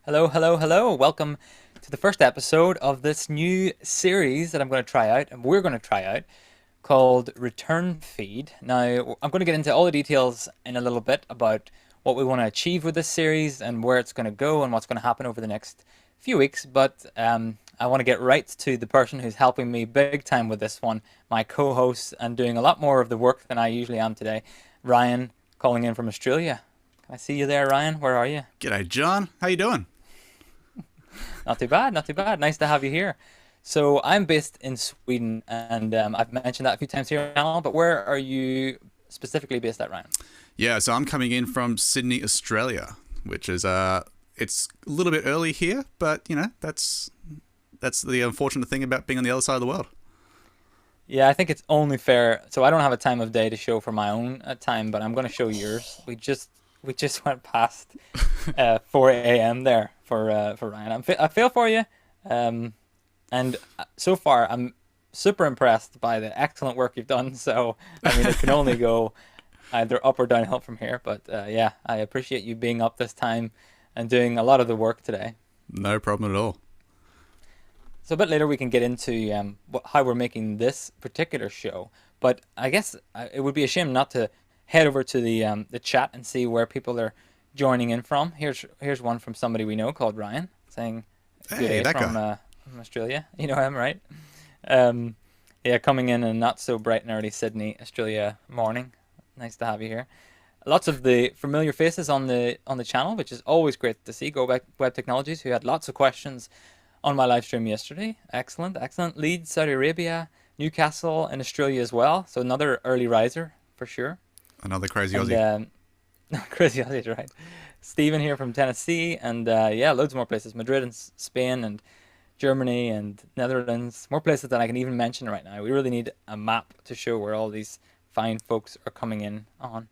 Hello, hello, hello. Welcome to the first episode of this new series that I'm going to try out, and we're going to try out, called Return Feed. Now, I'm going to get into all the details in a little bit about what we want to achieve with this series and where it's going to go and what's going to happen over the next few weeks. But I want to get right to the person who's helping me big time with this one, my co-host, and doing a lot more of the work than I usually am today, Ryan, calling in from Australia. Can I see you there, Ryan? Where are you? G'day, John. How you doing? Not too bad, not too bad. Nice to have you here. So I'm based in Sweden, and I've mentioned that a few times here now. But where are you specifically based at, Ryan? Yeah, so I'm coming in from Sydney, Australia, which is it's a little bit early here, but that's the unfortunate thing about being on the other side of the world. Yeah, I think it's only fair. So I don't have a time of day to show for my own time, but I'm going to show yours. We just went past 4 a.m. there for Ryan. I feel for you, um, and so far I'm super impressed by the excellent work you've done. So I mean, it can only go either up or downhill from here. But yeah, I appreciate you being up this time and doing a lot of the work today. No problem at all. So a bit later we can get into how we're making this particular show. But I guess it would be a shame not to head over to the chat and see where people are joining in from. Here's one from somebody we know called Ryan saying good Hey, day that guy. from Australia. You know him, right? Um, yeah, coming in and not so bright and early Sydney, Australia morning. Nice to have you here. Lots of the familiar faces on the channel, which is always great to see. Go back Web Technologies, who had lots of questions on my live stream yesterday. Excellent, excellent. Leeds, Saudi Arabia, Newcastle, and Australia as well. So another early riser for sure. Another crazy And Aussie. crazy Aussies, right? Stephen here from Tennessee, and yeah, loads more places. Madrid and Spain and Germany and Netherlands. More places than I can even mention right now. We really need a map to show where all these fine folks are coming in on.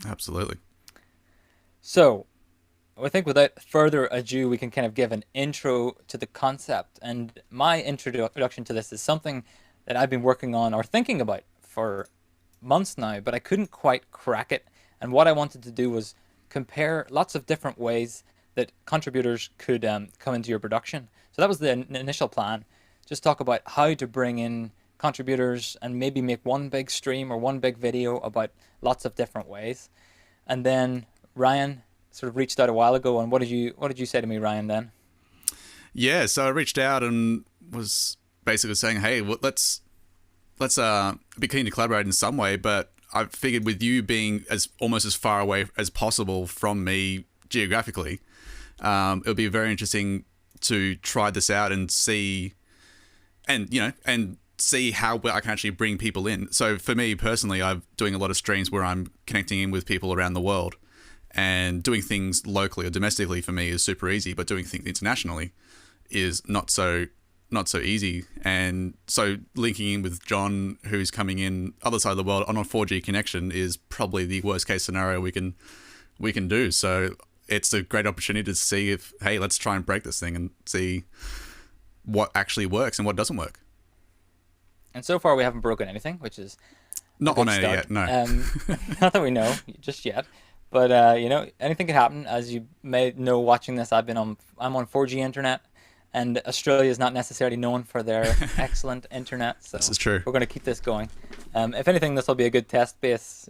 Absolutely. So, I think without further ado, we can kind of give an intro to the concept. And my introduction to this is something that I've been working on or thinking about for months now, but I couldn't quite crack it. And what I wanted to do was compare lots of different ways that contributors could come into your production. So that was the initial plan. Just talk about how to bring in contributors and maybe make one big stream or one big video about lots of different ways. And then Ryan sort of reached out a while ago, and what did you say to me, Ryan? Then Yeah, so I reached out and was basically saying, hey, well, let's be keen to collaborate in some way, but I figured with you being as almost as far away as possible from me geographically, it would be very interesting to try this out and see, and see how well I can actually bring people in. So for me personally, I'm doing a lot of streams where I'm connecting in with people around the world, and doing things locally or domestically for me is super easy, but doing things internationally is not so easy. And so linking in with John, who's coming in other side of the world on a 4G connection, is probably the worst case scenario we can do. So it's a great opportunity to see if, hey, let's try and break this thing and see what actually works and what doesn't work. and so far we haven't broken anything, which is a Not on good air start. yet, no. Not that we know just yet, but anything could happen. As you may know, watching this, I'm on 4G internet, and Australia is not necessarily known for their excellent internet, This so is true. we're going to keep this going. If anything, this will be a good test base.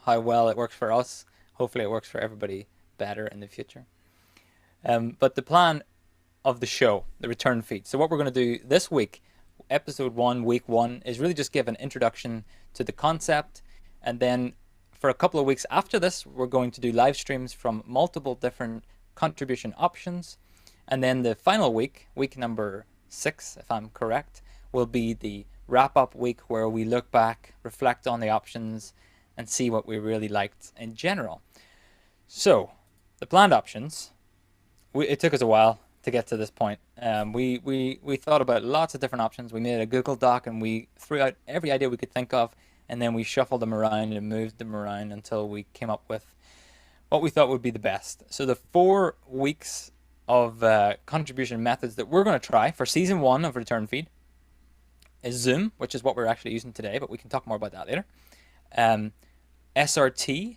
How well it works for us. Hopefully, it works for everybody better in the future. But the plan of the show, the return feed. So what we're going to do this week, episode 1, week 1, is really just give an introduction to the concept, and then for a couple of weeks after this, we're going to do live streams from multiple different contribution options. And then the final week, week number 6, if I'm correct, will be the wrap up week where we look back, reflect on the options, and see what we really liked in general. So, the planned options, it took us a while to get to this point. We thought about lots of different options. We made a Google Doc and we threw out every idea we could think of, and then we shuffled them around and moved them around until we came up with what we thought would be the best. So the 4 weeks of contribution methods that we're going to try for season 1 of Return Feed is Zoom, which is what we're actually using today, but we can talk more about that later. SRT,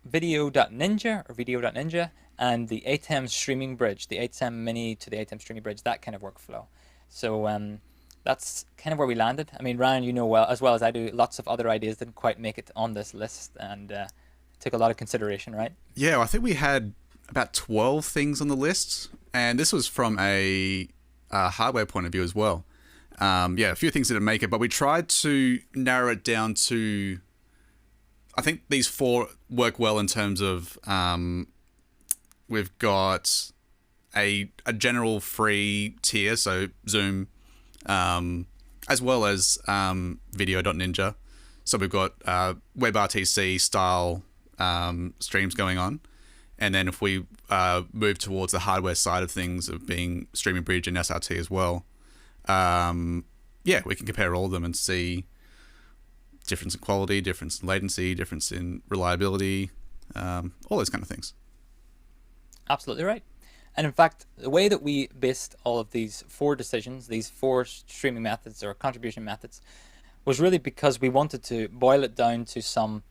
video.ninja or video.ninja, and the ATEM streaming bridge, the ATEM mini to the ATEM streaming bridge, that kind of workflow. So that's kind of where we landed. I mean, Ryan, you know well as I do, lots of other ideas didn't quite make it on this list, and took a lot of consideration, right? Yeah, well, I think we had about 12 things on the list, and this was from a hardware point of view as well. Yeah, a few things didn't make it, but we tried to narrow it down to, I think these 4 work well in terms of we've got a general free tier, so Zoom, as well as Video.Ninja. So we've got WebRTC style streams going on. And then if we move towards the hardware side of things of being Streaming Bridge and SRT as well, yeah, we can compare all of them and see difference in quality, difference in latency, difference in reliability, all those kind of things. Absolutely right. And in fact, the way that we based all of these 4 decisions, these 4 streaming methods or contribution methods, was really because we wanted to boil it down to some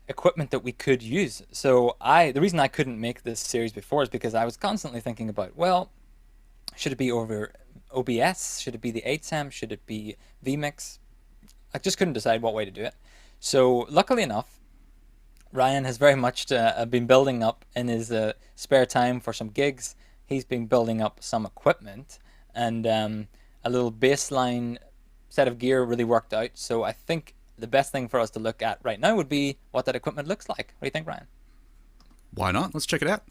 equipment that we could use. So the reason I couldn't make this series before is because I was constantly thinking about, well, should it be over OBS? Should it be the ATEM? Should it be vMix? I just couldn't decide what way to do it. So luckily enough, Ryan has very much been building up in his spare time for some gigs. He's been building up some equipment, and a little baseline set of gear really worked out. So I think the best thing for us to look at right now would be what that equipment looks like. What do you think, Ryan? Why not? Let's check it out.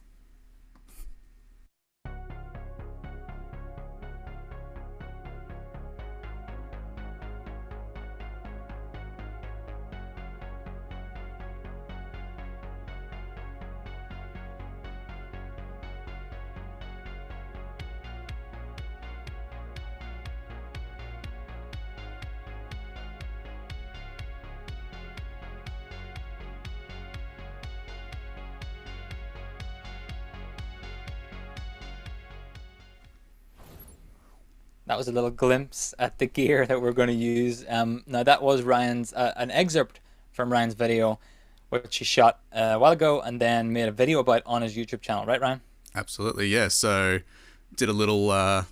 That was a little glimpse at the gear that we're going to use. Now that was Ryan's an excerpt from Ryan's video, which he shot a while ago and then made a video about on his YouTube channel, right, Ryan? Absolutely, yeah. So did a little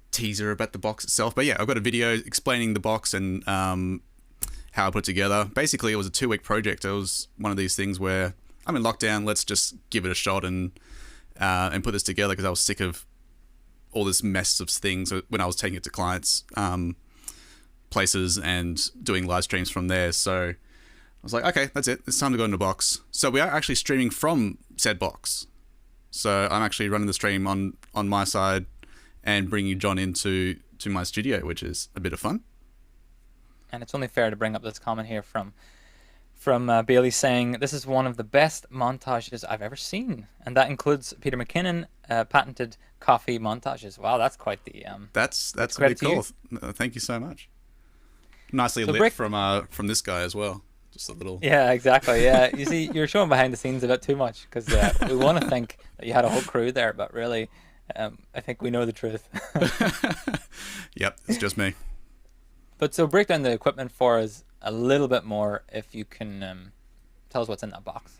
teaser about the box itself. But yeah, I've got a video explaining the box and how I put it together. Basically, it was a 2-week project. It was one of these things where I'm in lockdown. Let's just give it a shot and put this together because I was sick of all this mess of things when I was taking it to clients' places and doing live streams from there. So I was like, okay, that's it. It's time to go into the box. So we are actually streaming from said box. So I'm actually running the stream on my side and bringing John into my studio, which is a bit of fun. And it's only fair to bring up this comment here from Bailey saying, this is one of the best montages I've ever seen. And that includes Peter McKinnon patented coffee montages. Wow, that's quite the... That's pretty cool. Thank you so much. Nicely so lit from this guy as well. Just a little... Yeah, exactly. Yeah, you see, you're showing behind the scenes a bit too much because we want to think that you had a whole crew there, but really, I think we know the truth. Yep, it's just me. But so break down the equipment for us a little bit more if you can tell us what's in that box.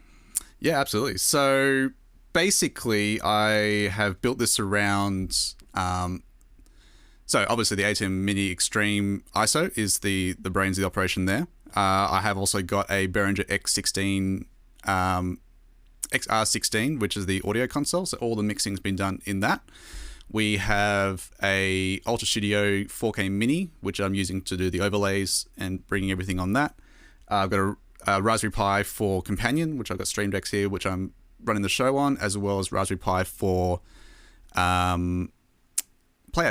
Yeah, absolutely. So basically, I have built this around... so obviously the ATEM Mini Extreme ISO is the brains of the operation there. I have also got a Behringer X16, XR16, which is the audio console. So all the mixing's been done in that. We have a Ultra Studio 4K Mini, which I'm using to do the overlays and bringing everything on that. I've got a Raspberry Pi for Companion, which I've got Stream Decks here, which I'm running the show on, as well as Raspberry Pi for Player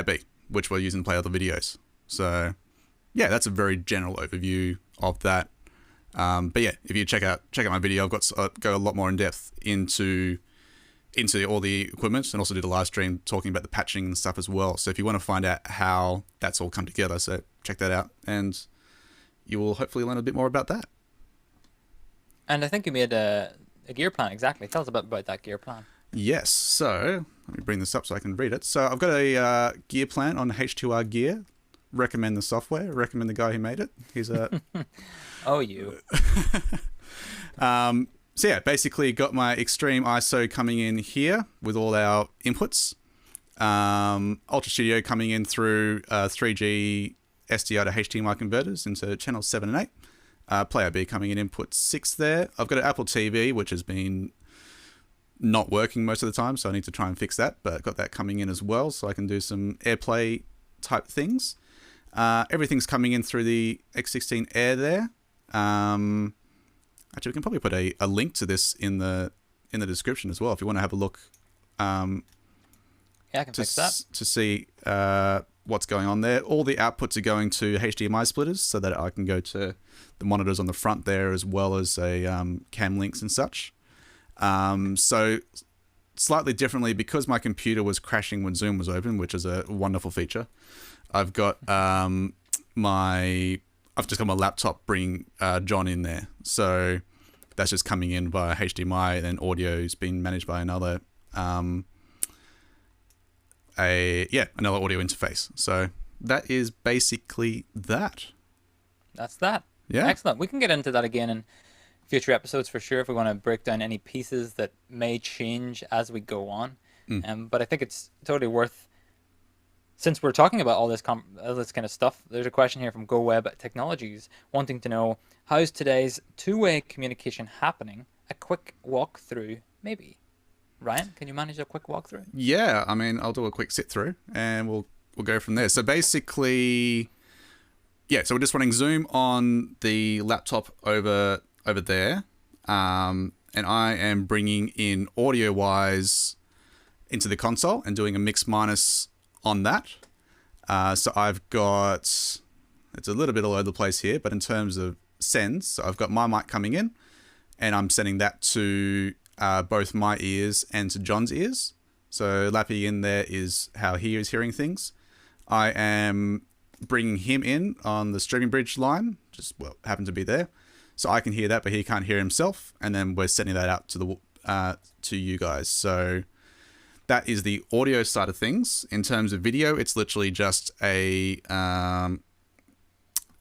B, which we're using to play other videos. So yeah, that's a very general overview of that. But yeah, if you check out my video, I've got go a lot more in depth into all the equipment and also did a live stream talking about the patching and stuff as well. So if you want to find out how that's all come together, so check that out and you will hopefully learn a bit more about that. And I think you made a gear plan, exactly. Tell us about that gear plan. Yes, so let me bring this up so I can read it. So I've got a gear plan on H2R Gear. Recommend the software, recommend the guy who made it. He's a... Oh, you. So yeah, basically got my extreme ISO coming in here with all our inputs. Ultra Studio coming in through 3G SDI to HDMI converters into channels 7 and 8. Player B coming in input 6 there. I've got an Apple TV, which has been not working most of the time, so I need to try and fix that, but got that coming in as well, so I can do some AirPlay type things. Everything's coming in through the X16 Air there. Actually, we can probably put a link to this in the description as well if you want to have a look. Yeah, I can fix that. To see what's going on there. All the outputs are going to HDMI splitters so that I can go to the monitors on the front there as well as a cam links and such. So slightly differently, because my computer was crashing when Zoom was open, which is a wonderful feature. I've got I've just got my laptop bringing John in there. So that's just coming in via HDMI, and then audio's been managed by another another audio interface. So that is basically that. That's that. Yeah. Excellent. We can get into that again in future episodes for sure if we want to break down any pieces that may change as we go on. But I think it's totally worth, since we're talking about all this kind of stuff, there's a question here from GoWeb Technologies wanting to know, how's today's two-way communication happening? A quick walkthrough, maybe. Ryan, can you manage a quick walkthrough? Yeah, I mean, I'll do a quick sit through and we'll go from there. So basically, yeah, so we're just running Zoom on the laptop over there. And I am bringing in audio-wise into the console and doing a mix minus on that. So I've got, it's a little bit all over the place here, but in terms of sends, so I've got my mic coming in and I'm sending that to both my ears and to John's ears. So Lappy in there is how he is hearing things. I am bringing him in on the streaming bridge line, just happened to be there. So I can hear that, but he can't hear himself. And then we're sending that out to you guys. So that is the audio side of things. In terms of video, it's literally just a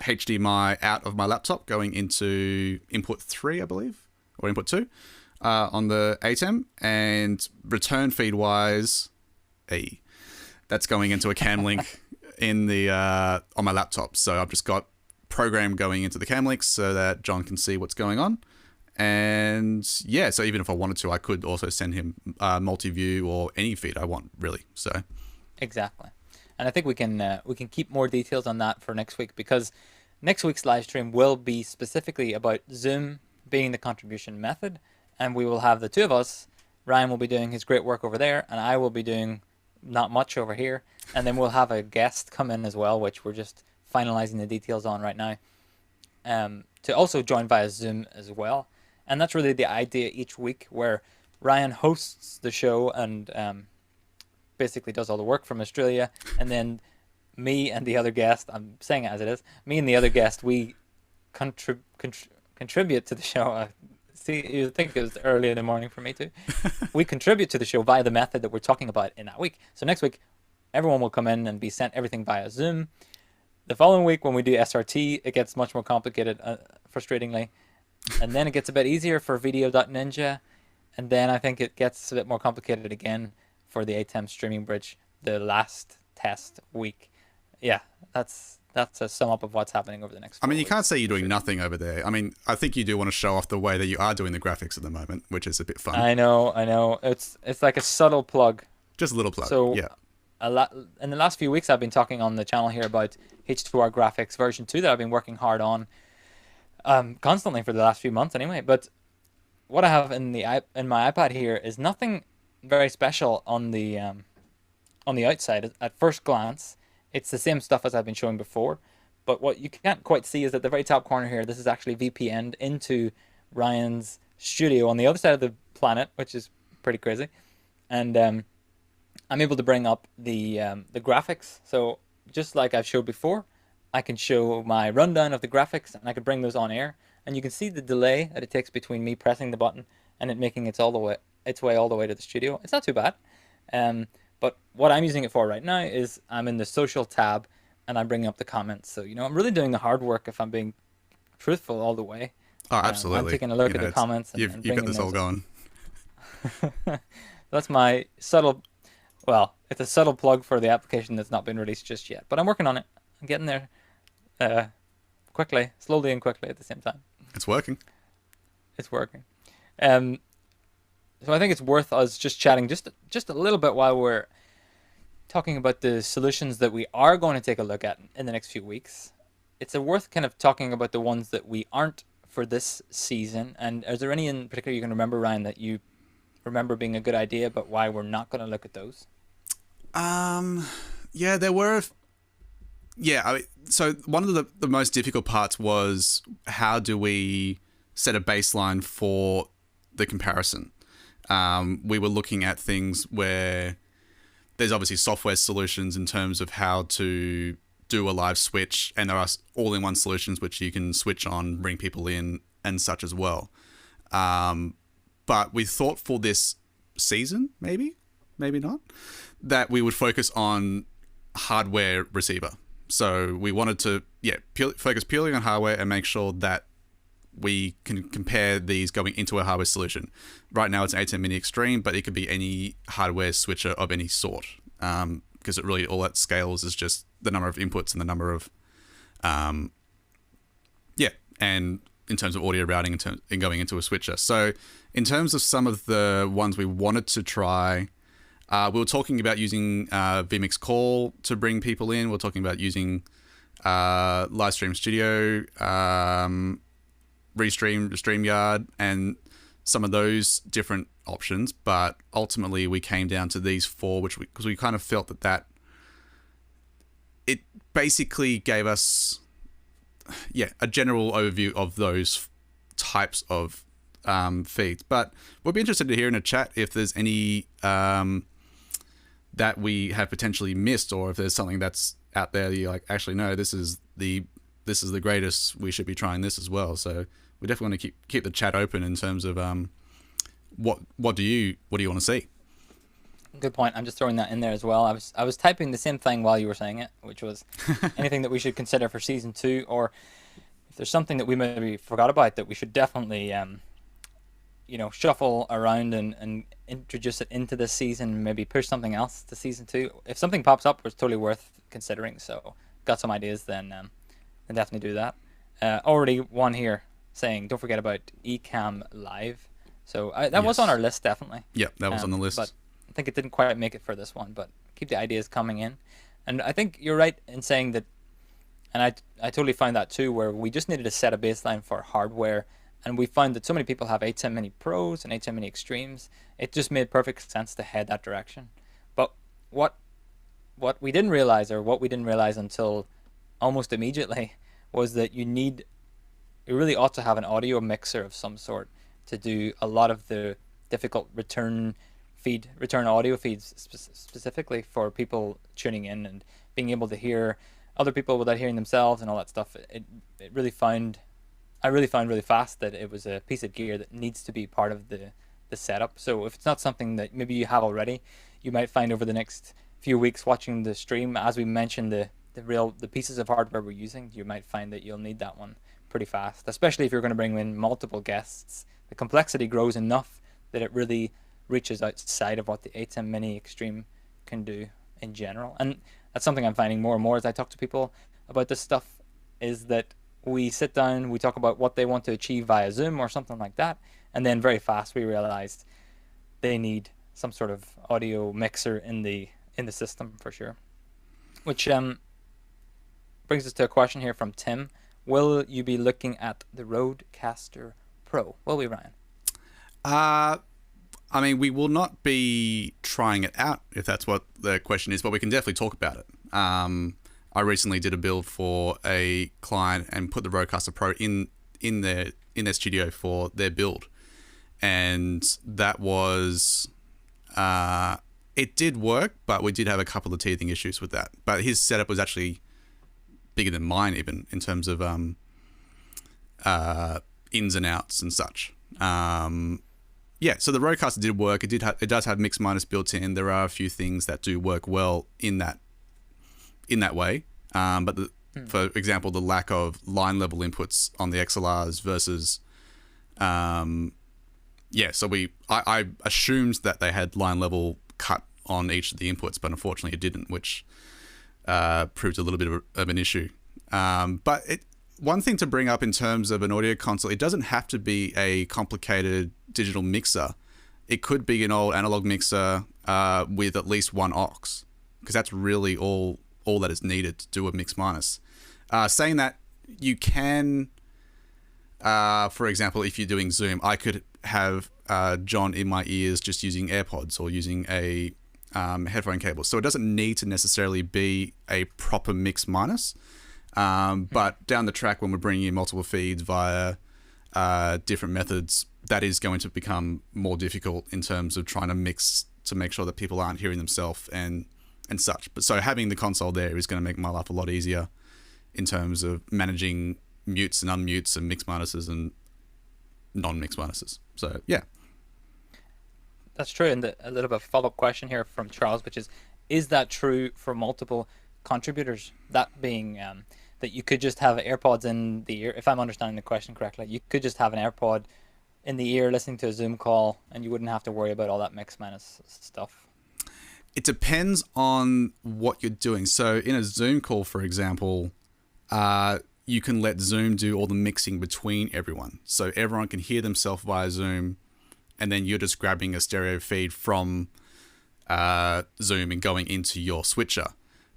HDMI out of my laptop going into input 3, I believe, or input 2 on the ATEM. And return feed wise, that's going into a cam link in the on my laptop. So I've just got program going into the cam links so that John can see what's going on. And yeah, so even if I wanted to, I could also send him multi-view or any feed I want, really. So exactly. And I think we can keep more details on that for next week, because next week's live stream will be specifically about Zoom being the contribution method, and we will have the two of us. Ryan will be doing his great work over there, and I will be doing not much over here. And then we'll have a guest come in as well, which we're just finalizing the details on right now, to also join via Zoom as well. And that's really the idea each week, where Ryan hosts the show and basically does all the work from Australia, and then me and the other guest, I'm saying it as it is, me and the other guest, we contribute to the show. See, you think it was early in the morning for me too. We contribute to the show via the method that we're talking about in that week. So next week, everyone will come in and be sent everything via Zoom. The following week, when we do SRT, it gets much more complicated, frustratingly. And then it gets a bit easier for Video.Ninja. And then I think it gets a bit more complicated again for the ATEM streaming bridge, the last test week. Yeah, that's a sum up of what's happening over the next 4 I mean, you weeks. can't say you're doing nothing over there. I mean, I think you do want to show off the way that you are doing the graphics at the moment, which is a bit fun. I know. It's like a subtle plug. Just a little plug, So, yeah. In the last few weeks, I've been talking on the channel here about H2R Graphics version 2 that I've been working hard on constantly for the last few months anyway. But what I have in my iPad here is nothing very special on the outside. At first glance, it's the same stuff as I've been showing before. But what you can't quite see is at the very top corner here, this is actually VPN'd into Ryan's studio on the other side of the planet, which is pretty crazy. And I'm able to bring up the graphics. So just like I've showed before, I can show my rundown of the graphics, and I can bring those on air. And you can see the delay that it takes between me pressing the button and it making its way all the way to the studio. It's not too bad. But what I'm using it for right now is I'm in the social tab and I'm bringing up the comments. So, I'm really doing the hard work if I'm being truthful all the way. Oh, I'm absolutely. taking a look You at know, the comments you've and got bringing this all those up. going. That's my subtle, well, it's a subtle plug for the application that's not been released just yet. But I'm working on it. I'm getting there uh, quickly, slowly and quickly at the same time. It's working. It's working. Um, so I think it's worth us just chatting just a little bit while we're talking about the solutions that we are going to take a look at in the next few weeks. It's worth kind of talking about the ones that we aren't for this season. And is there any in particular you can remember, Ryan, that you remember being a good idea, but why we're not going to look at those? Yeah, there were. Yeah, so one of the most difficult parts was how do we set a baseline for the comparison? We were looking at things where there's obviously software solutions in terms of how to do a live switch, and there are all-in-one solutions which you can switch on, bring people in, and such as well. But we thought for this season, maybe not, that we would focus on hardware receiver. So we wanted to, focus purely on hardware and make sure that we can compare these going into a hardware solution. Right now it's an A10 Mini Extreme, but it could be any hardware switcher of any sort, because it really, all that scales is just the number of inputs and the number of, and in terms of audio routing and going into a switcher. So in terms of some of the ones we wanted to try, we were talking about using vMix Call to bring people in. We're talking about using Livestream Studio, Restream, StreamYard, and some of those different options. But ultimately, we came down to these four, because we kind of felt that it basically gave us, a general overview of those types of feeds. But we'll be interested to hear in a chat if there's any that we have potentially missed, or if there's something that's out there that you're like, actually, no, this is the greatest. We should be trying this as well. So we definitely want to keep the chat open in terms of what do you want to see? Good point. I'm just throwing that in there as well. I was typing the same thing while you were saying it, which was anything that we should consider for season 2, or if there's something that we maybe forgot about that we should definitely shuffle around and introduce it into this season, maybe push something else to season 2. If something pops up, it's totally worth considering. So got some ideas, then definitely do that. Already one here saying don't forget about Ecamm Live. So that was on our list, definitely. Yeah, that was on the list. But I think it didn't quite make it for this one, but keep the ideas coming in. And I think you're right in saying that, and I totally find that too, where we just needed to set a baseline for hardware. And we found that so many people have A10 Mini Pros and A10 Mini Extremes. It just made perfect sense to head that direction. But what we didn't realize, or what we didn't realize until almost immediately, was that you really ought to have an audio mixer of some sort to do a lot of the difficult return audio feeds, specifically for people tuning in and being able to hear other people without hearing themselves and all that stuff. I really found really fast that it was a piece of gear that needs to be part of the setup. So if it's not something that maybe you have already, you might find over the next few weeks watching the stream, as we mentioned, the pieces of hardware we're using, you might find that you'll need that one pretty fast, especially if you're going to bring in multiple guests. The complexity grows enough that it really reaches outside of what the A10 Mini Extreme can do in general. And that's something I'm finding more and more as I talk to people about this stuff, is that we sit down, we talk about what they want to achieve via Zoom or something like that, and then very fast we realized they need some sort of audio mixer in the system for sure. Which brings us to a question here from Tim. Will you be looking at the Rodecaster Pro? Will we, Ryan? I mean, we will not be trying it out, if that's what the question is, but we can definitely talk about it. I recently did a build for a client and put the Rodecaster Pro in their studio for their build, and that was it did work, but we did have a couple of teething issues with that. But his setup was actually bigger than mine, even in terms of ins and outs and such. So the Rodecaster did work. It does have mix minus built in. There are a few things that do work well in that way. But for example, the lack of line level inputs on the XLRs versus Yeah, so I assumed that they had line level cut on each of the inputs, but unfortunately it didn't, which proved a little bit of an issue. But one thing to bring up in terms of an audio console, it doesn't have to be a complicated digital mixer. It could be an old analog mixer with at least one aux, because that's really all that is needed to do a mix minus. Saying that, you can, for example, if you're doing Zoom, I could have John in my ears just using AirPods or using a headphone cable. So it doesn't need to necessarily be a proper mix minus. But down the track, when we're bringing in multiple feeds via different methods, that is going to become more difficult in terms of trying to mix to make sure that people aren't hearing themselves and such. But so having the console there is going to make my life a lot easier in terms of managing mutes and unmutes and mix minuses and non-mix minuses. So yeah. That's true. And a little bit of follow-up question here from Charles, which is that true for multiple contributors? That being that you could just have AirPods in the ear, if I'm understanding the question correctly, you could just have an AirPod in the ear listening to a Zoom call and you wouldn't have to worry about all that mix minus stuff. It depends on what you're doing. So in a Zoom call, for example, you can let Zoom do all the mixing between everyone. So everyone can hear themselves via Zoom, and then you're just grabbing a stereo feed from Zoom and going into your switcher.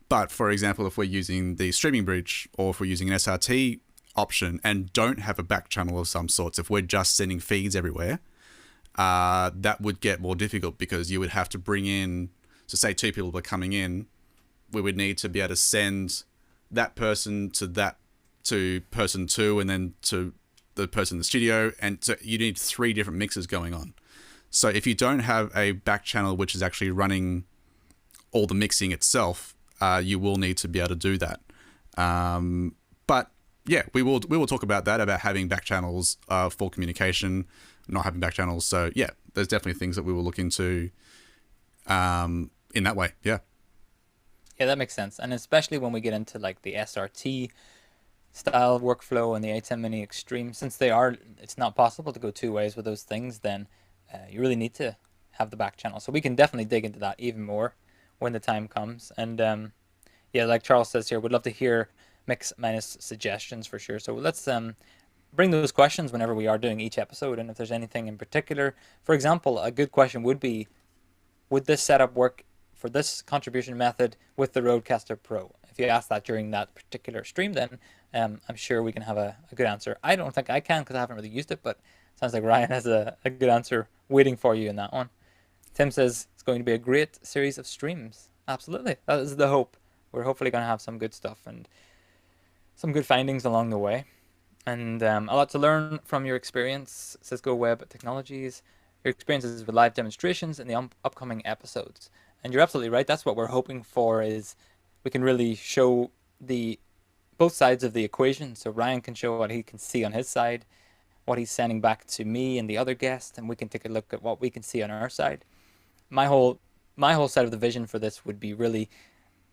But for example, if we're using the streaming bridge or if we're using an SRT option and don't have a back channel of some sorts, if we're just sending feeds everywhere, that would get more difficult because you would have to bring in, so say two people are coming in, we would need to be able to send that person to person two and then to the person in the studio. And so you need three different mixes going on. So if you don't have a back channel which is actually running all the mixing itself, you will need to be able to do that. But yeah, we will talk about that, about having back channels for communication, not having back channels. So yeah, there's definitely things that we will look into in that way. Yeah. Yeah, that makes sense. And especially when we get into like the SRT style workflow and the A10 Mini Extreme, since it's not possible to go two ways with those things, then you really need to have the back channel. So we can definitely dig into that even more when the time comes. And yeah, like Charles says here, we'd love to hear mix minus suggestions for sure. So let's bring those questions whenever we are doing each episode. And if there's anything in particular, for example, a good question would be, would this setup work for this contribution method with the Rodecaster Pro? If you ask that during that particular stream, then I'm sure we can have a good answer. I don't think I can because I haven't really used it, but it sounds like Ryan has a good answer waiting for you in that one. Tim says it's going to be a great series of streams. Absolutely. That is the hope. We're hopefully going to have some good stuff and some good findings along the way. And a lot to learn from your experience, Cisco Web Technologies, your experiences with live demonstrations in the upcoming episodes. And you're absolutely right. That's what we're hoping for, is we can really show both sides of the equation. So Ryan can show what he can see on his side, what he's sending back to me and the other guest, and we can take a look at what we can see on our side. My whole side of the vision for this would be really,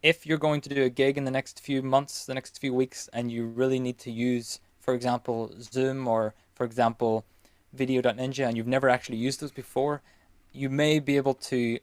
if you're going to do a gig in the next few months, the next few weeks, and you really need to use, for example, Zoom or, for example, Video.Ninja, and you've never actually used those before, you may be able to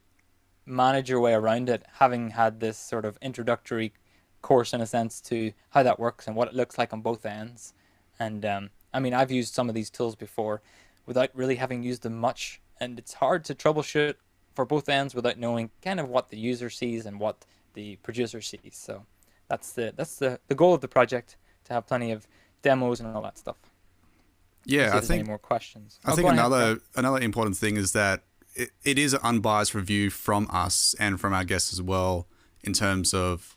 manage your way around it, having had this sort of introductory course in a sense to how that works and what it looks like on both ends. And I mean, I've used some of these tools before without really having used them much, and it's hard to troubleshoot for both ends without knowing kind of what the user sees and what the producer sees. So that's the goal of the project, to have plenty of demos and all that stuff. Yeah, I think any more questions. I think another important thing is that it is an unbiased review from us and from our guests as well, in terms of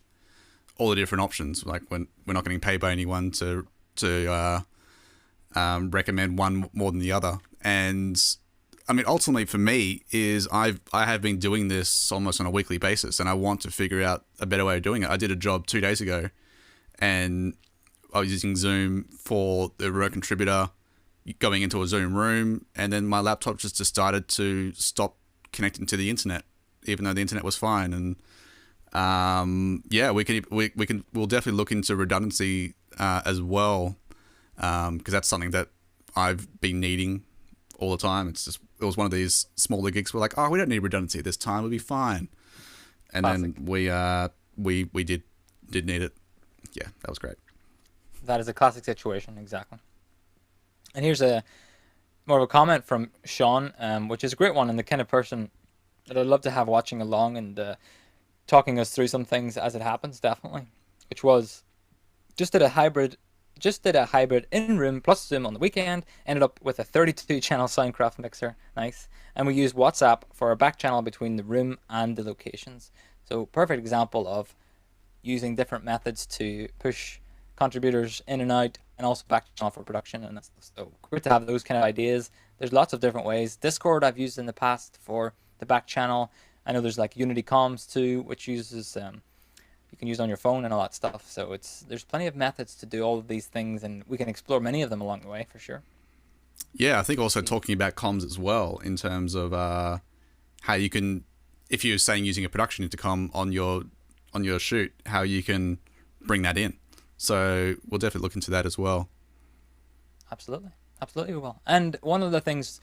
all the different options. Like, when we're not getting paid by anyone to recommend one more than the other. And I mean, ultimately for me is I have been doing this almost on a weekly basis, and I want to figure out a better way of doing it. I did a job 2 days ago, and I was using Zoom for the remote contributor, going into a Zoom room, and then my laptop just decided to stop connecting to the internet, even though the internet was fine. And yeah, we'll definitely look into redundancy as well, because that's something that I've been needing all the time. It was one of these smaller gigs. We're like, oh, we don't need redundancy this time. We'll be fine. And Classic. then we did need it. Yeah, that was great. That is a classic situation, exactly. And here's a more of a comment from Sean, which is a great one, and the kind of person that I'd love to have watching along and talking us through some things as it happens, definitely. Which was just did a hybrid, in room plus Zoom on the weekend. Ended up with a 32 channel Soundcraft mixer, nice, and we used WhatsApp for our back channel between the room and the locations. So perfect example of using different methods to push contributors in and out, and also back channel for production. And that's so great to have those kind of ideas. There's lots of different ways. Discord I've used in the past for the back channel. I know there's like Unity Comms too, which uses you can use on your phone and all that stuff. So there's plenty of methods to do all of these things, and we can explore many of them along the way for sure. Yeah, I think also talking about comms as well in terms of how you can, if you're saying using a production intercom on your shoot, how you can bring that in. So we'll definitely look into that as well. Absolutely, absolutely we will. And one of the things,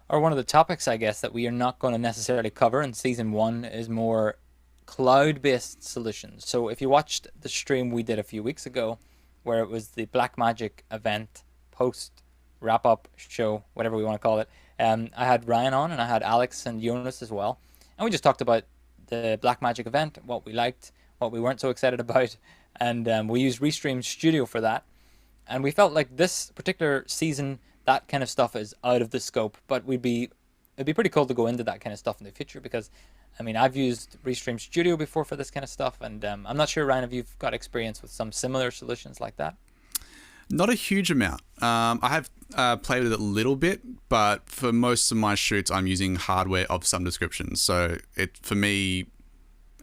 or one of the topics, I guess, that we are not going to necessarily cover in season 1 is more cloud-based solutions. So if you watched the stream we did a few weeks ago, where it was the Blackmagic event post wrap-up show, whatever we want to call it, I had Ryan on, and I had Alex and Jonas as well, and we just talked about the Blackmagic event, what we liked, what we weren't so excited about, and we used Restream Studio for that. And we felt like this particular season, that kind of stuff is out of the scope, but it'd be pretty cool to go into that kind of stuff in the future, because I mean, I've used Restream Studio before for this kind of stuff, and I'm not sure, Ryan, if you've got experience with some similar solutions like that. Not a huge amount. I have played with it a little bit, but for most of my shoots, I'm using hardware of some description. So for me,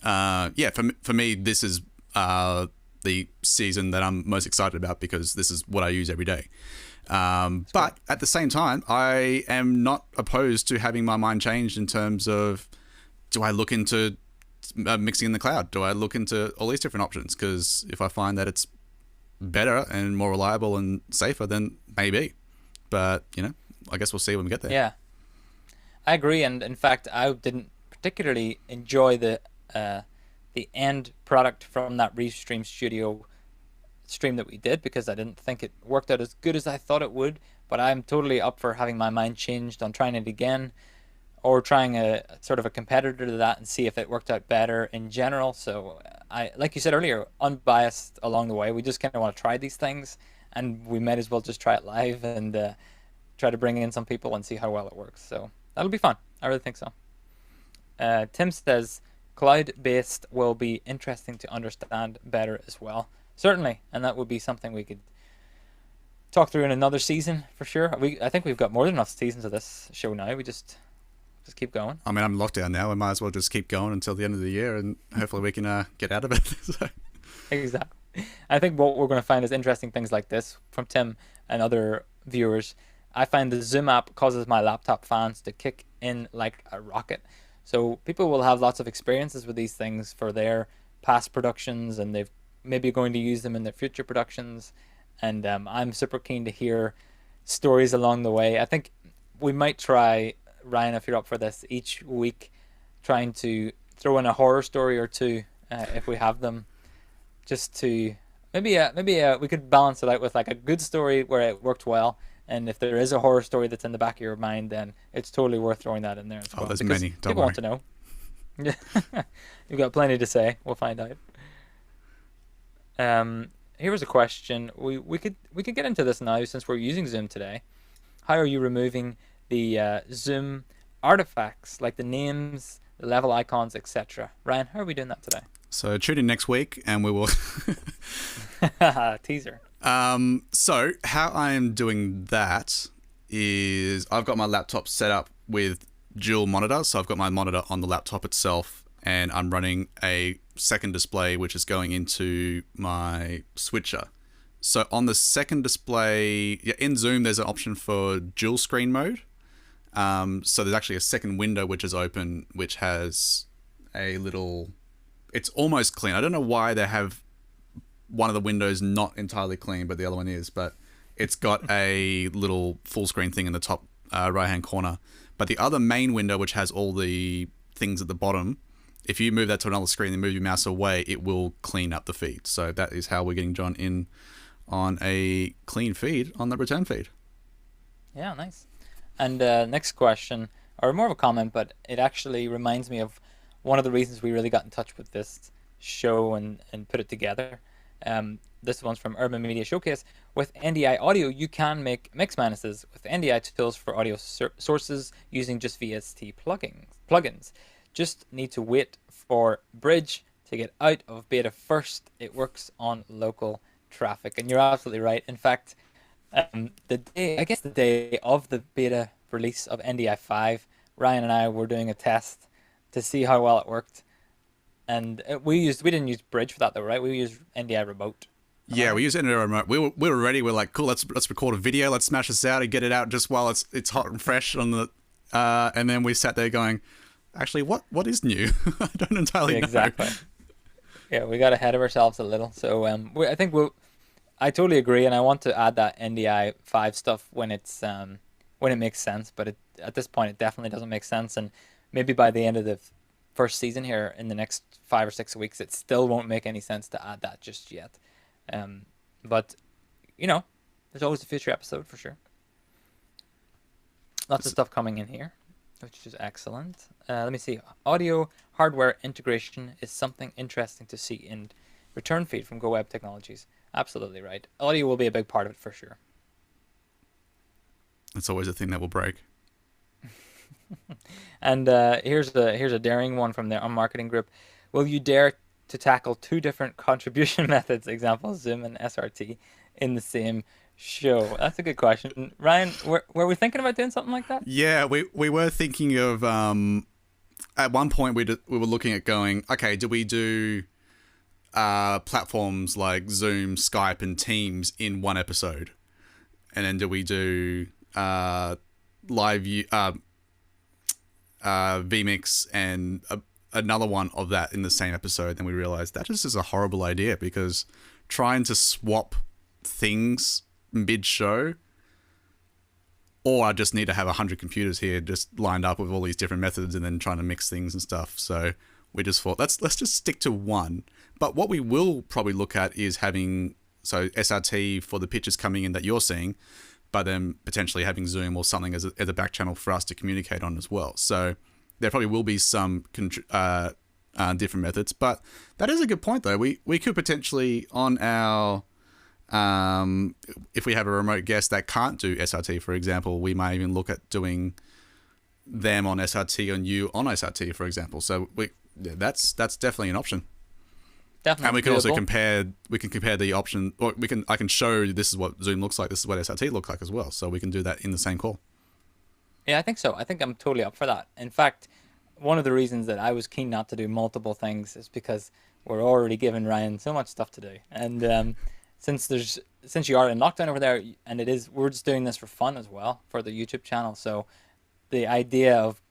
this is the season that I'm most excited about, because this is what I use every day. But at the same time, I am not opposed to having my mind changed in terms of, do I look into mixing in the cloud? Do I look into all these different options? Because if I find that it's better and more reliable and safer, then maybe. But, I guess we'll see when we get there. Yeah, I agree. And in fact, I didn't particularly enjoy the end product from that Restream Studio stream that we did, because I didn't think it worked out as good as I thought it would. But I'm totally up for having my mind changed on trying it again, or trying a sort of a competitor to that and see if it worked out better in general. So I, like you said earlier, unbiased along the way. We just kind of want to try these things, and we might as well just try it live and try to bring in some people and see how well it works. So that'll be fun. I really think so. Tim says cloud-based will be interesting to understand better as well. Certainly, and that would be something we could talk through in another season for sure. I think we've got more than enough seasons of this show now. We just keep going. I mean, I'm locked down now. I might as well just keep going until the end of the year, and hopefully we can get out of it. So. Exactly. I think what we're going to find is interesting things like this from Tim and other viewers. I find the Zoom app causes my laptop fans to kick in like a rocket. So people will have lots of experiences with these things for their past productions, and they've maybe going to use them in their future productions. And I'm super keen to hear stories along the way. I think we might try, Ryan, if you're up for this, each week trying to throw in a horror story or two if we have them, just to maybe we could balance it out with like a good story where it worked well, and if there is a horror story that's in the back of your mind, then it's totally worth throwing that in there as well. Oh, there's many. Don't people worry. Want to know. You've got plenty to say. We'll find out. Here was a question. We could get into this now since we're using Zoom today. How are you removing the Zoom artifacts like the names, the level icons, etc.? Ryan, how are we doing that today? So tune in next week and we will Teaser. So how I am doing that is I've got my laptop set up with dual monitors. So I've got my monitor on the laptop itself, and I'm running a second display which is going into my switcher. So on the second display, in Zoom, there's an option for dual screen mode. So there's actually a second window which is open, which has a little... It's almost clean. I don't know why they have one of the windows not entirely clean, but the other one is. But it's got a little full screen thing in the top right hand corner. But the other main window, which has all the things at the bottom, if you move that to another screen and move your mouse away, it will clean up the feed. So that is how we're getting John in on a clean feed on the return feed. Yeah, nice. And next question, or more of a comment, but it actually reminds me of one of the reasons we really got in touch with this show and put it together. This one's from Urban Media Showcase. With NDI audio, you can make mix minuses with NDI tools for audio sources using just VST plugins. Just need to wait for Bridge to get out of beta first. It works on local traffic, and you're absolutely right. In fact, the day of the beta release of NDI 5, Ryan and I were doing a test to see how well it worked, and we didn't use Bridge for that though, right? We used NDI Remote. Yeah, we used NDI Remote. We were ready. We're like, cool. Let's record a video. Let's smash this out and get it out just while it's hot and fresh on the. And then we sat there going, actually, what is new? I don't entirely know. Exactly. Yeah, we got ahead of ourselves a little. So I think I totally agree, and I want to add that NDI 5 stuff when it makes sense. But at this point, it definitely doesn't make sense, and maybe by the end of the first season here, in the next 5 or 6 weeks, it still won't make any sense to add that just yet. But there's always a future episode for sure. Lots of stuff coming in here, which is excellent. Let me see. Audio hardware integration is something interesting to see in return feed from GoWeb Technologies. Absolutely right. Audio will be a big part of it for sure. It's always a thing that will break. And here's a daring one from their marketing group. Will you dare to tackle 2 different contribution methods, example Zoom and SRT, in the same show? That's a good question. Ryan, were we thinking about doing something like that? Yeah, we were thinking of, at one point we were looking at going, okay, do we do platforms like Zoom, Skype, and Teams in one episode? And then do we do live vMix and another one of that in the same episode? Then we realized that just is a horrible idea, because trying to swap things mid-show, or I just need to have 100 computers here just lined up with all these different methods and then trying to mix things and stuff. So we just thought, let's just stick to one. But what we will probably look at is having SRT for the pictures coming in that you're seeing, but then potentially having Zoom or something as a back channel for us to communicate on as well. So there probably will be some different methods, but that is a good point though. We could potentially on our if we have a remote guest that can't do SRT, for example, we may even look at doing them on SRT and you on SRT, for example. So that's definitely an option. Definitely. And we can also compare. We can compare the option, or I can show this is what Zoom looks like. This is what SRT looks like as well. So we can do that in the same call. Yeah, I think so. I think I'm totally up for that. In fact, one of the reasons that I was keen not to do multiple things is because we're already giving Ryan so much stuff to do, and since you are in lockdown over there, and we're just doing this for fun as well for the YouTube channel. So the idea of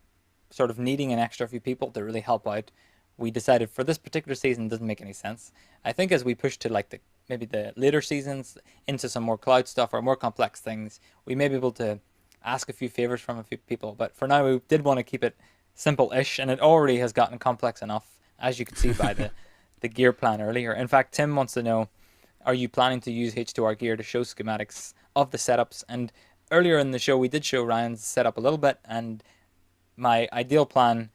sort of needing an extra few people to really help out, we decided for this particular season doesn't make any sense. I think as we push to maybe the later seasons into some more cloud stuff or more complex things, we may be able to ask a few favors from a few people. But for now, we did want to keep it simple-ish, and it already has gotten complex enough, as you could see by the gear plan earlier. In fact, Tim wants to know, are you planning to use H2R gear to show schematics of the setups? And earlier in the show, we did show Ryan's setup a little bit, and my ideal plan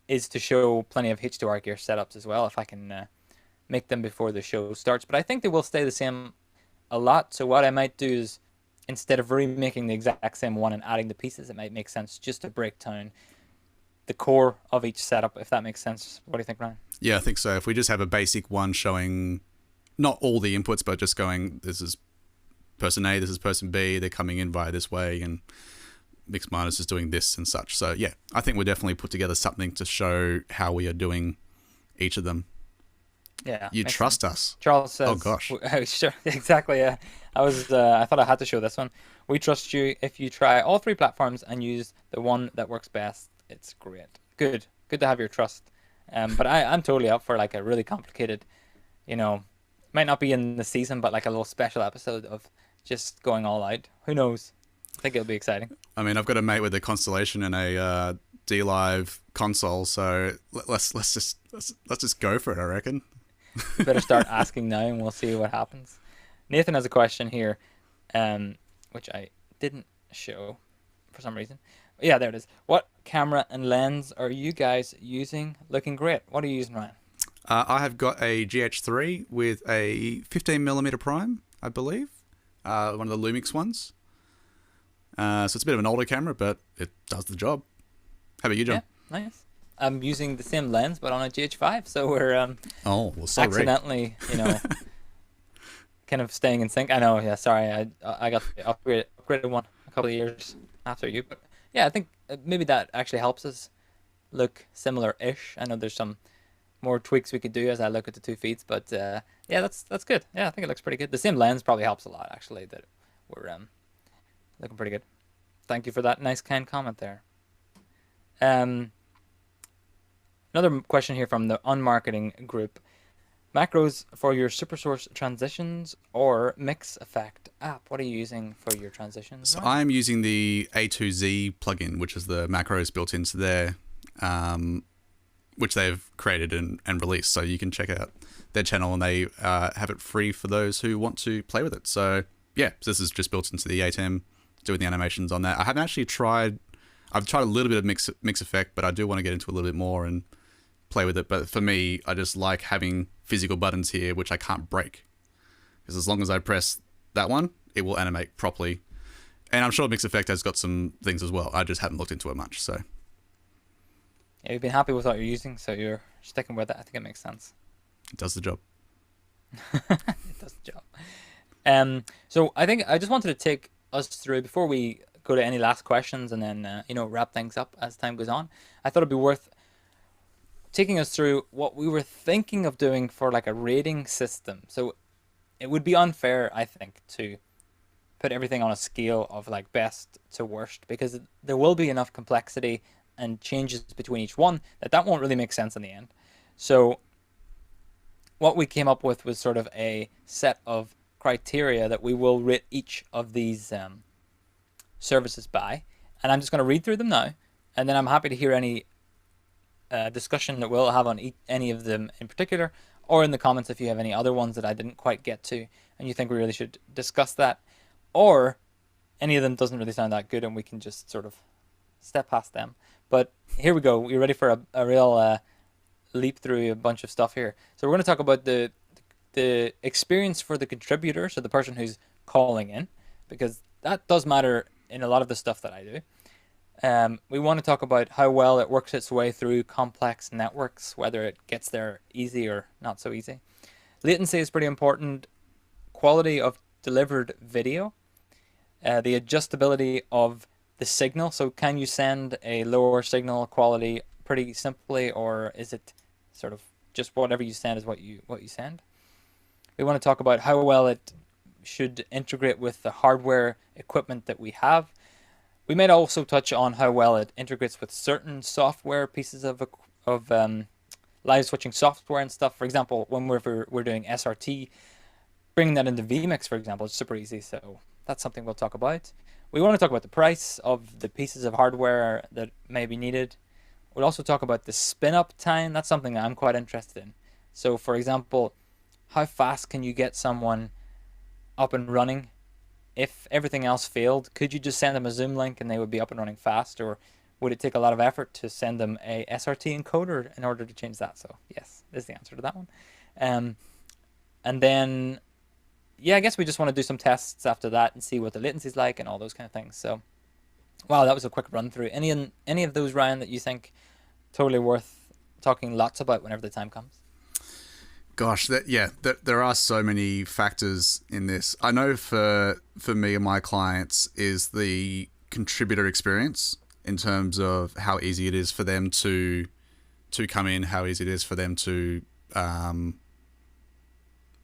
is to show plenty of H2R gear setups as well, if I can make them before the show starts. But I think they will stay the same a lot. So what I might do is, instead of remaking the exact same one and adding the pieces, it might make sense just to break down the core of each setup, if that makes sense. What do you think, Ryan? Yeah, I think so. If we just have a basic one showing not all the inputs, but just going, this is person A, this is person B, they're coming in via this way, and Mix Minus is doing this and such. So yeah, I think we'll definitely put together something to show how we are doing each of them. Yeah. You trust us. Charles says, oh gosh. Sure, exactly. Yeah. I thought I had to show this one. We trust you. If you try all 3 platforms and use the one that works best, it's great. Good to have your trust. But I'm totally up for like a really complicated, might not be in the season, but like a little special episode of just going all out. Who knows? I think it'll be exciting. I mean, I've got a mate with a Constellation and a D Live console, so let's just go for it. I reckon. We better start asking now, and we'll see what happens. Nathan has a question here, which I didn't show for some reason. Yeah, there it is. What camera and lens are you guys using? Looking great. What are you using, Ryan? I have got a GH3 with a 15mm prime, I believe. One of the Lumix ones. So it's a bit of an older camera, but it does the job. How about you, John? Yeah, nice. I'm using the same lens, but on a GH5, so we're accidentally, kind of staying in sync. I know, yeah, sorry, I got the upgraded one a couple of years after you, but yeah, I think maybe that actually helps us look similar-ish. I know there's some more tweaks we could do as I look at the two feeds, but yeah, that's good. Yeah, I think it looks pretty good. The same lens probably helps a lot, actually, that we're looking pretty good. Thank you for that nice, kind comment there. Another question here from the Unmarketing group. Macros for your SuperSource transitions or Mix Effect app? What are you using for your transitions? So I'm using the A2Z plugin, which is the macros built into there, which they've created and released. So you can check out their channel, and they have it free for those who want to play with it. So yeah, so this is just built into the ATEM, doing the animations on that. I haven't actually tried. I've tried a little bit of mix effect, but I do want to get into a little bit more and play with it. But for me, I just like having physical buttons here, which I can't break, because as long as I press that one, it will animate properly. And I'm sure mix effect has got some things as well. I just haven't looked into it much. So yeah, you've been happy with what you're using, so you're sticking with it. I think it makes sense. It does the job. It does the job. So I think I just wanted to take us through, before we go to any last questions and then wrap things up as time goes on, I thought it'd be worth taking us through what we were thinking of doing for like a rating system. So it would be unfair, I think, to put everything on a scale of like best to worst, because there will be enough complexity and changes between each one that won't really make sense in the end. So what we came up with was sort of a set of criteria that we will rate each of these services by, and I'm just going to read through them now, and then I'm happy to hear any discussion that we'll have on any of them in particular, or in the comments if you have any other ones that I didn't quite get to and you think we really should discuss that, or any of them doesn't really sound that good and we can just sort of step past them. But here we go. We're ready for a real leap through a bunch of stuff here. So we're going to talk about the experience for the contributor, so the person who's calling in, because that does matter in a lot of the stuff that I do. We want to talk about how well it works its way through complex networks, whether it gets there easy or not so easy. Latency is pretty important. Quality of delivered video. The adjustability of the signal. So can you send a lower signal quality pretty simply, or is it sort of just whatever you send is what you send? We want to talk about how well it should integrate with the hardware equipment that we have. We might also touch on how well it integrates with certain software pieces of live switching software and stuff. For example, when we're doing SRT, bringing that into vMix, for example, is super easy. So that's something we'll talk about. We want to talk about the price of the pieces of hardware that may be needed. We'll also talk about the spin-up time. That's something that I'm quite interested in. So, for example, how fast can you get someone up and running? If everything else failed, could you just send them a Zoom link and they would be up and running fast? Or would it take a lot of effort to send them a SRT encoder in order to change that? So yes, is the answer to that one. And then, yeah, I guess we just want to do some tests after that and see what the latency is like and all those kind of things. So, wow, that was a quick run through. Any of those, Ryan, that you think totally worth talking lots about whenever the time comes? Gosh, there are so many factors in this. I know for me and my clients is the contributor experience, in terms of how easy it is for them to come in, how easy it is for them to,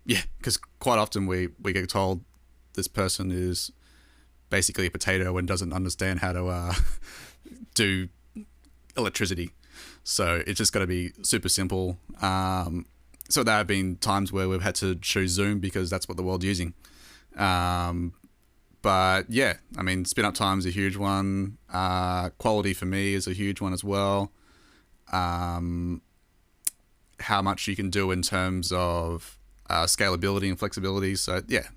because quite often we get told this person is basically a potato and doesn't understand how to do electricity. So it's just got to be super simple. So there have been times where we've had to choose Zoom because that's what the world's using. But yeah, I mean, spin up time is a huge one. Quality for me is a huge one as well. How much you can do in terms of scalability and flexibility. So yeah,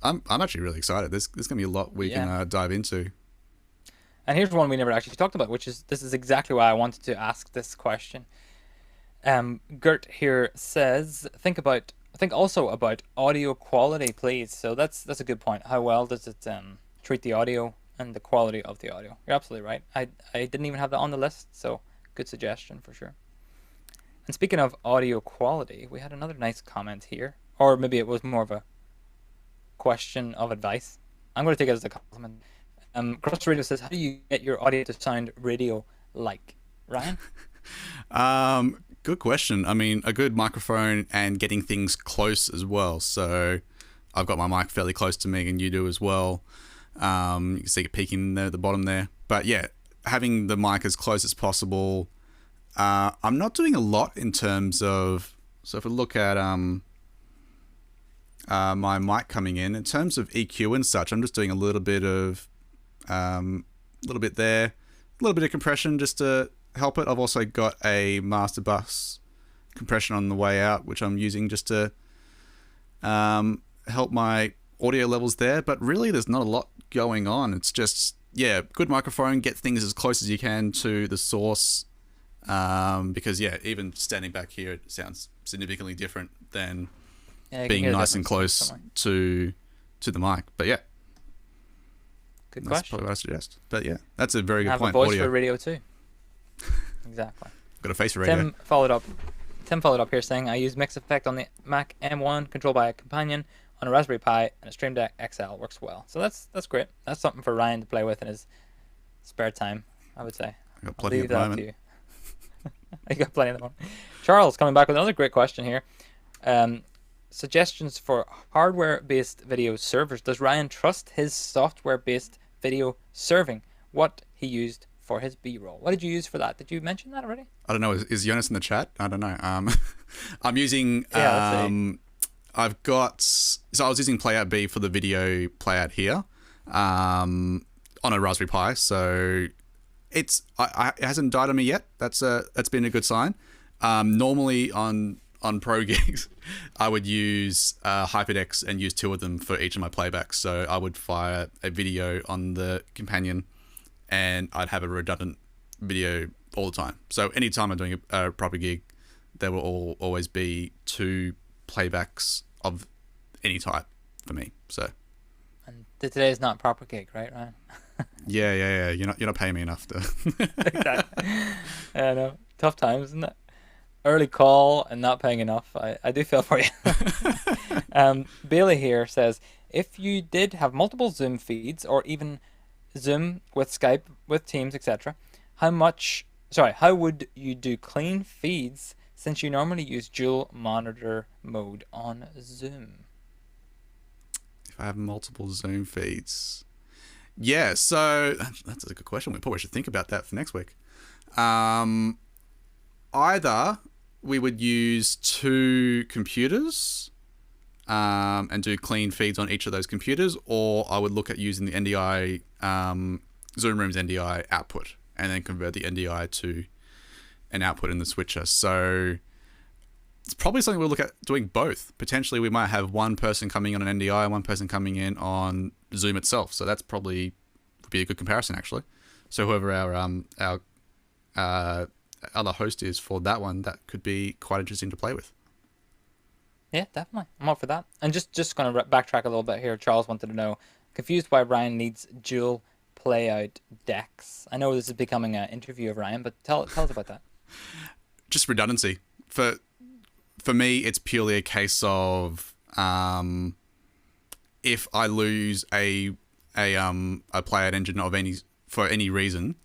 I'm actually really excited. There's gonna be a lot we can dive into. And here's one we never actually talked about, which is this is exactly why I wanted to ask this question. Gert here says, think also about audio quality, please. So that's a good point. How well does it treat the audio and the quality of the audio? You're absolutely right. I didn't even have that on the list, so good suggestion for sure. And speaking of audio quality, we had another nice comment here, or maybe it was more of a question of advice. I'm going to take it as a compliment. Cross Radio says, how do you get your audio to sound radio-like? Ryan? Good question. I mean, a good microphone and getting things close as well. So I've got my mic fairly close to me, and you do as well. You can see it peeking there at the bottom there. But yeah, having the mic as close as possible. I'm not doing a lot in terms of... So if we look at my mic coming in terms of EQ and such, I'm just doing a little bit of... little bit there. A little bit of compression just to help it. I've also got a master bus compression on the way out, which I'm using just to help my audio levels there. But really, there's not a lot going on. It's just, yeah, good microphone, get things as close as you can to the source. Because, yeah, even standing back here, it sounds significantly different than being nice and close to the mic. But, yeah. Good That's question. probably what I suggest. But, yeah, that's a very good have point. A voice audio. for radio, too. Exactly. Got a face for radio. Tim followed up here saying, I use Mix Effect on the Mac M1, controlled by a companion on a Raspberry Pi, and a Stream Deck XL works well. So that's great. That's something for Ryan to play with in his spare time, I would say. I got plenty at the moment. You. You got plenty at the moment. Charles coming back with another great question here. Suggestions for hardware-based video servers. Does Ryan trust his software-based video serving? What he used for his B-roll. What did you use for that? Did you mention that already? I don't know. Is Jonas in the chat? I don't know. I'm using... I've got... So I was using Playout B for the video playout here on a Raspberry Pi. So it hasn't died on me yet. That's been a good sign. Normally on pro gigs, I would use HyperDecks and use two of them for each of my playbacks. So I would fire a video on the companion and I'd have a redundant video all the time. So anytime I'm doing a proper gig, there will always be two playbacks of any type for me. So, and today is not proper gig, right, Ryan? Yeah. You're not paying me enough to. Exactly. I know. Tough times, isn't it? Early call and not paying enough. I do feel for you. Bailey here says, if you did have multiple Zoom feeds or even Zoom with Skype, with Teams, etc., how would you do clean feeds since you normally use dual monitor mode on Zoom? If I have multiple Zoom feeds. Yeah, so that's a good question. We probably should think about that for next week. Either we would use two computers and do clean feeds on each of those computers, or I would look at using the NDI, Zoom Room's NDI output, and then convert the NDI to an output in the switcher. So it's probably something we'll look at doing both. Potentially we might have one person coming on an NDI and one person coming in on Zoom itself. So that's probably would be a good comparison, actually. So whoever our other host is for that one, that could be quite interesting to play with. Yeah, definitely. I'm up for that. And just going to backtrack a little bit here. Charles wanted to know, confused why Ryan needs dual playout decks. I know this is becoming an interview of Ryan, but tell us about that. Just redundancy. For me, it's purely a case of if I lose a playout engine for any reason.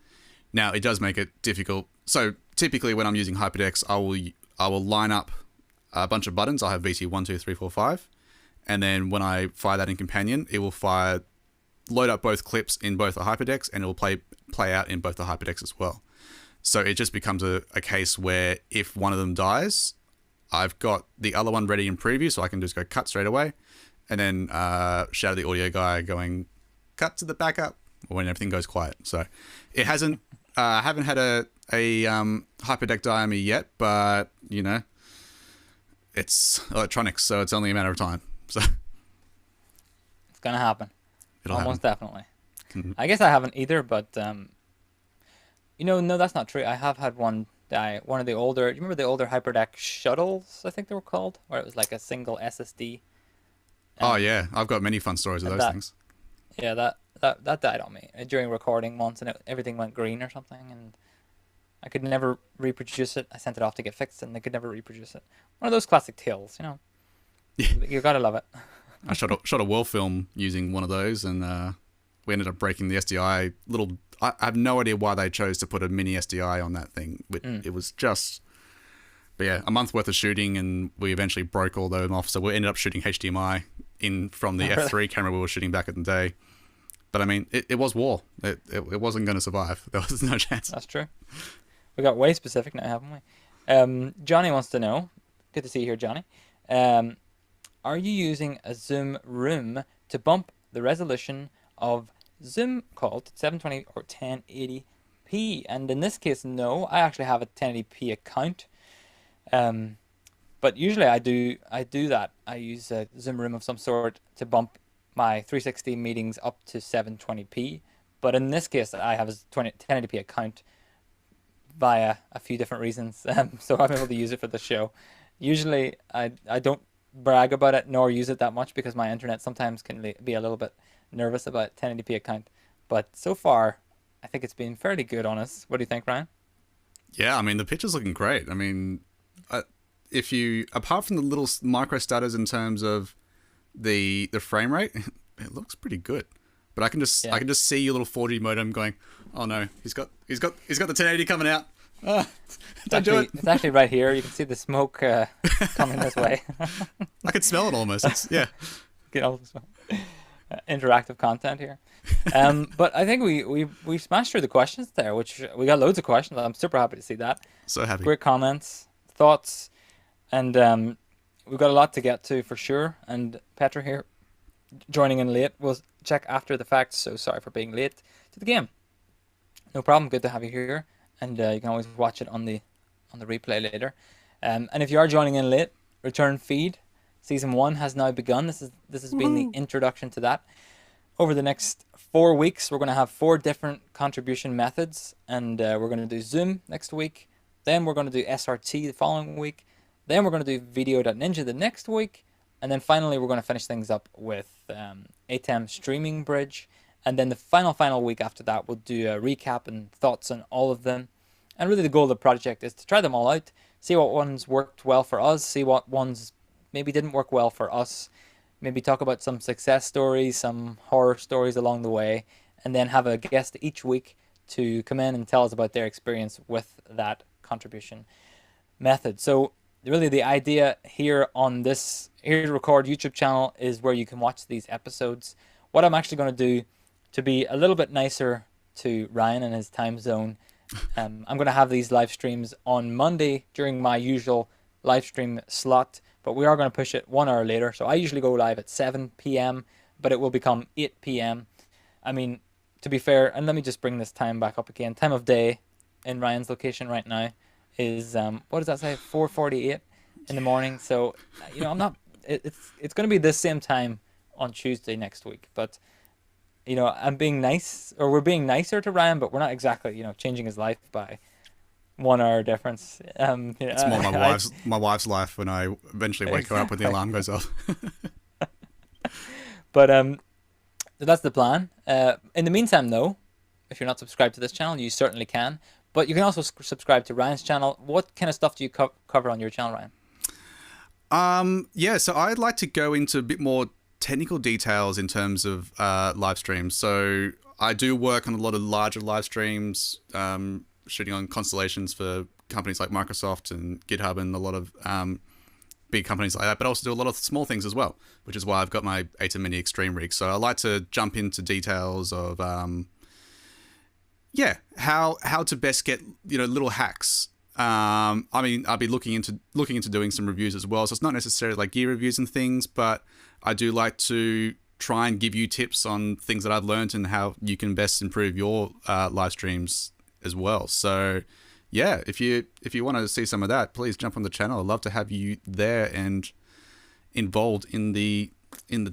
Now it does make it difficult. So typically when I'm using HyperDecks, I will line up a bunch of buttons. I'll have VT 1, 2, 3, 4, 5, and then when I fire that in Companion, it will load up both clips in both the HyperDecks, and it will play out in both the HyperDecks as well. So it just becomes a case where if one of them dies, I've got the other one ready in preview, so I can just go cut straight away, and then shout at the audio guy going, cut to the backup, or when everything goes quiet. So it hasn't, I haven't had a hyperdeck die on me yet, but you know, it's electronics, so it's only a matter of time. So It's gonna happen. it'll Almost happen. definitely. Mhm. I guess I haven't either, but no, that's not true. I have had one die. One of the older. Do you remember the older hyperdeck shuttles? I think they were called, where it was like a single SSD. Oh Um, yeah, I've got many fun stories of and those that things. yeah, that died on me during recording once, and everything went green or something, and I could never reproduce it. I sent it off to get fixed, and they could never reproduce it. One of those classic tales, you know. You gotta love it. I shot a war film using one of those, and we ended up breaking the SDI. I have no idea why they chose to put a mini SDI on that thing. It was just, but yeah, a month worth of shooting, and we eventually broke all those off. So we ended up shooting HDMI in from the Really? F3 camera we were shooting back in the day. But I mean, it was war. It wasn't going to survive. There was no chance. That's true. We got way specific now, haven't we? Johnny wants to know. Good to see you here, Johnny. Um, are you using a Zoom Room to bump the resolution of Zoom call to 720 or 1080p? And in this case, no. I actually have a 1080p account. Um, but usually I do that. I use a Zoom Room of some sort to bump my 360 meetings up to 720p. But in this case, I have a 1080p account via a few different reasons. So I'm able to use it for the show. Usually, I don't brag about it nor use it that much because my internet sometimes can be a little bit nervous about 1080p account. But so far, I think it's been fairly good on us. What do you think, Ryan? Yeah, I mean, the picture's looking great. I mean, if you, apart from the little micro stutters in terms of the frame rate, it looks pretty good. But I can Yeah. just see your little 4G modem going, oh no, he's got the 1080 coming out. Ah, don't do it. It's actually right here. You can see the smoke coming this way. I could smell it almost. Yeah. Get all this interactive content here. But I think we smashed through the questions there, which we got loads of questions. I'm super happy to see that. So happy. Great comments, thoughts, and we've got a lot to get to for sure. And Petra here, joining in late. We'll check after the fact. So sorry for being late to the game. No problem. Good to have you here, and you can always watch it on the replay later. And if you are joining in late, return feed. Season 1 has now begun. This has been the introduction to that. Over the next 4 weeks, we're going to have 4 different contribution methods, and we're going to do Zoom next week. Then we're going to do SRT the following week. Then we're going to do Video.Ninja the next week. And then finally, we're going to finish things up with ATEM Streaming Bridge. And then the final week after that, we'll do a recap and thoughts on all of them. And really the goal of the project is to try them all out, see what ones worked well for us, see what ones maybe didn't work well for us, maybe talk about some success stories, some horror stories along the way, and then have a guest each week to come in and tell us about their experience with that contribution method. So really the idea here on this Here to Record YouTube channel is where you can watch these episodes. What I'm actually going to do to be a little bit nicer to Ryan and his time zone, I'm going to have these live streams on Monday during my usual live stream slot, but we are going to push it 1 hour later. So I usually go live at 7 p.m., but it will become 8 p.m. I mean, to be fair, and let me just bring this time back up again. Time of day in Ryan's location right now is, what does that say, 4:48 in the morning. So, I'm not, it's going to be the same time on Tuesday next week, but I'm being nice, or we're being nicer to Ryan, but we're not exactly, changing his life by 1 hour difference. It's more my wife's life when I eventually wake her up when the alarm goes off. But so that's the plan. In the meantime, though, if you're not subscribed to this channel, you certainly can. But you can also subscribe to Ryan's channel. What kind of stuff do you cover on your channel, Ryan? Yeah, so I'd like to go into a bit more technical details in terms of live streams. So I do work on a lot of larger live streams, shooting on constellations for companies like Microsoft and GitHub and a lot of big companies like that, but I also do a lot of small things as well, which is why I've got my ATEM Mini Extreme rig. So I like to jump into details of how to best get little hacks I mean, I'll be looking into doing some reviews as well. So it's not necessarily like gear reviews and things, but I do like to try and give you tips on things that I've learned and how you can best improve your live streams as well. So yeah, if you want to see some of that, please jump on the channel. I'd love to have you there and involved in the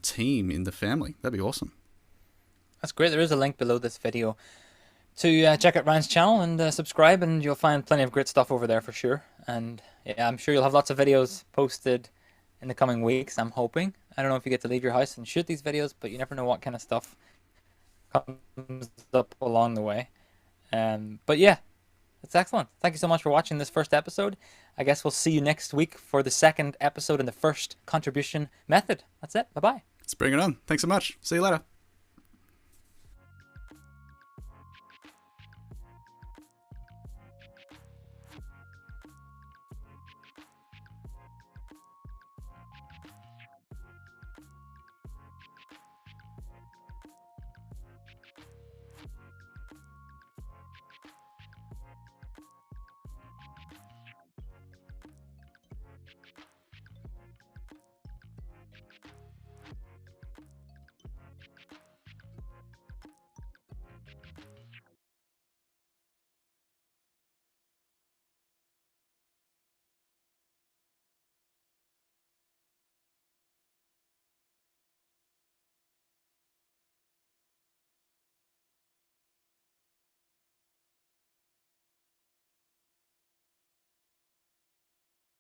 team, in the family. That'd be awesome. That's great. There is a link below this video to check out Ryan's channel and subscribe, and you'll find plenty of great stuff over there for sure. And yeah, I'm sure you'll have lots of videos posted in the coming weeks, I'm hoping. I don't know if you get to leave your house and shoot these videos, but you never know what kind of stuff comes up along the way. But yeah, that's excellent. Thank you so much for watching this first episode. I guess we'll see you next week for the second episode in the first contribution method. That's it. Bye-bye. Let's bring it on. Thanks so much. See you later.